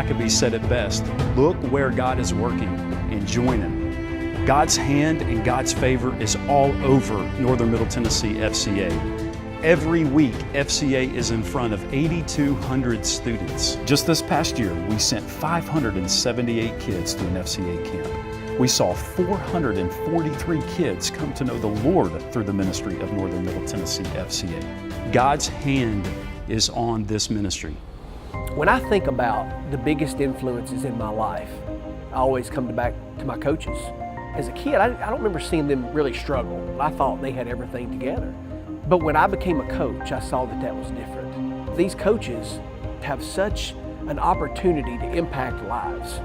could be said it best. Look where God is working and join Him. God's hand and God's favor is all over Northern Middle Tennessee FCA. Every week, FCA is in front of 8,200 students. Just this past year, we sent 578 kids to an FCA camp. We saw 443 kids come to know the Lord through the ministry of Northern Middle Tennessee FCA. God's hand is on this ministry. When I think about the biggest influences in my life, I always come back to my coaches. As a kid, I don't remember seeing them really struggle. I thought they had everything together. But when I became a coach, I saw that that was different. These coaches have such an opportunity to impact lives.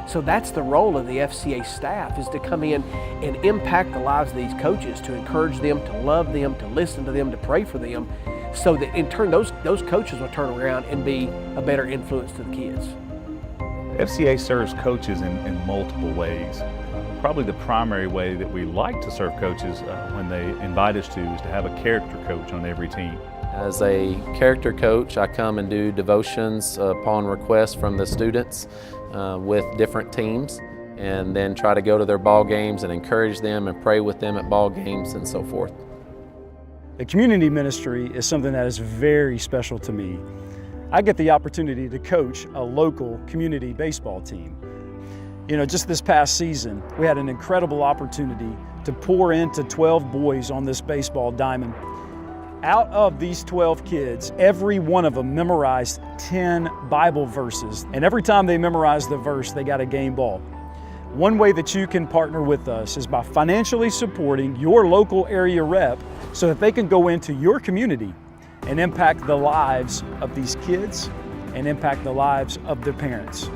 So that's the role of the FCA staff, is to come in and impact the lives of these coaches, to encourage them, to love them, to listen to them, to pray for them, so that in turn those coaches will turn around and be a better influence to the kids. FCA serves coaches in multiple ways. Probably the primary way that we like to serve coaches when they invite us to is to have a character coach on every team. As a character coach, I come and do devotions upon request from the students with different teams, and then try to go to their ball games and encourage them and pray with them at ball games and so forth. The community ministry is something that is very special to me. I get the opportunity to coach a local community baseball team. You know, just this past season, we had an incredible opportunity to pour into 12 boys on this baseball diamond. Out of these 12 kids, every one of them memorized 10 Bible verses. And every time they memorized the verse, they got a game ball. One way that you can partner with us is by financially supporting your local area rep so that they can go into your community and impact the lives of these kids and impact the lives of their parents.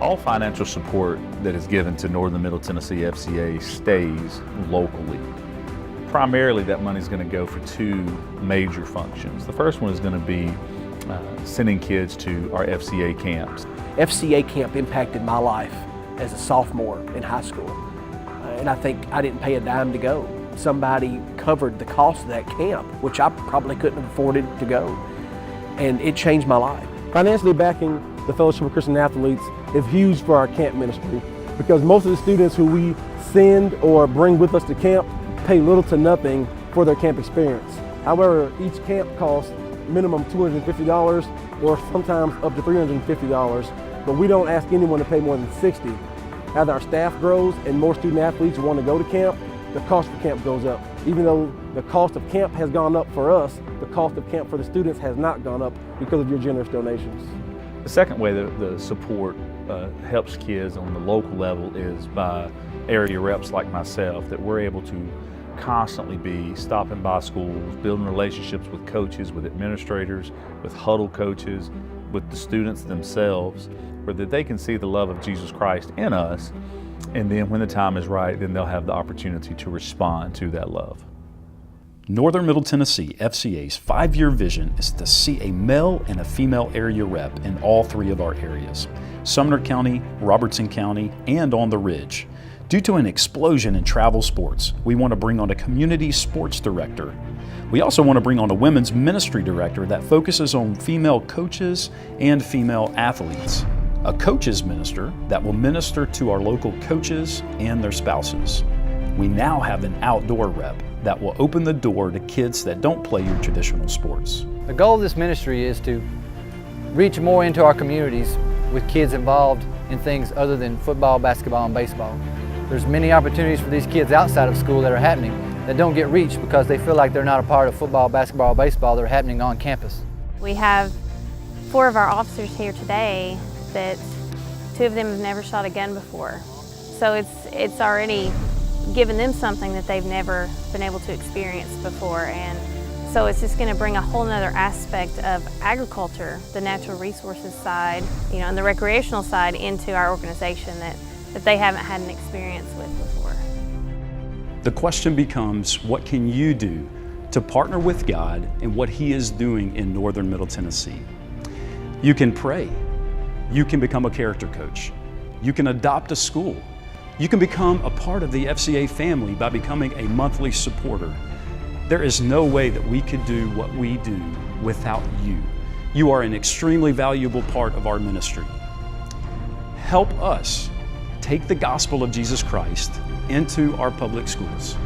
All financial support that is given to Northern Middle Tennessee FCA stays locally. Primarily, that money is going to go for two major functions. The first one is going to be sending kids to our FCA camps. FCA camp impacted my life as a sophomore in high school. And I think I didn't pay a dime to go. Somebody covered the cost of that camp, which I probably couldn't have afforded to go. And it changed my life. Financially backing the Fellowship of Christian Athletes is huge for our camp ministry, because most of the students who we send or bring with us to camp pay little to nothing for their camp experience. However, each camp costs minimum $250 or sometimes up to $350, but we don't ask anyone to pay more than $60. As our staff grows and more student athletes want to go to camp, the cost of camp goes up. Even though the cost of camp has gone up for us, the cost of camp for the students has not gone up because of your generous donations. The second way that the support helps kids on the local level is by area reps like myself, that we're able to constantly be stopping by schools, building relationships with coaches, with administrators, with huddle coaches, with the students themselves, where that they can see the love of Jesus Christ in us, and then when the time is right, then they'll have the opportunity to respond to that love. Northern Middle Tennessee FCA's 5-year vision is to see a male and a female area rep in all 3 of our areas: Sumner County, Robertson County, and on the Ridge. Due to an explosion in travel sports, we want to bring on a community sports director. We also want to bring on a women's ministry director that focuses on female coaches and female athletes. A coaches minister that will minister to our local coaches and their spouses. We now have an outdoor rep that will open the door to kids that don't play your traditional sports. The goal of this ministry is to reach more into our communities with kids involved in things other than football, basketball, and baseball. There's many opportunities for these kids outside of school that are happening that don't get reached because they feel like they're not a part of football, basketball, or baseball that are happening on campus. We have 4 of our officers here today that 2 of them have never shot a gun before. So it's already given them something that they've never been able to experience before. And so it's just going to bring a whole nother aspect of agriculture, the natural resources side, and the recreational side into our organization that they haven't had an experience with before. The question becomes, what can you do to partner with God in what He is doing in Northern Middle Tennessee? You can pray. You can become a character coach. You can adopt a school. You can become a part of the FCA family by becoming a monthly supporter. There is no way that we could do what we do without you. You are an extremely valuable part of our ministry. Help us take the gospel of Jesus Christ into our public schools.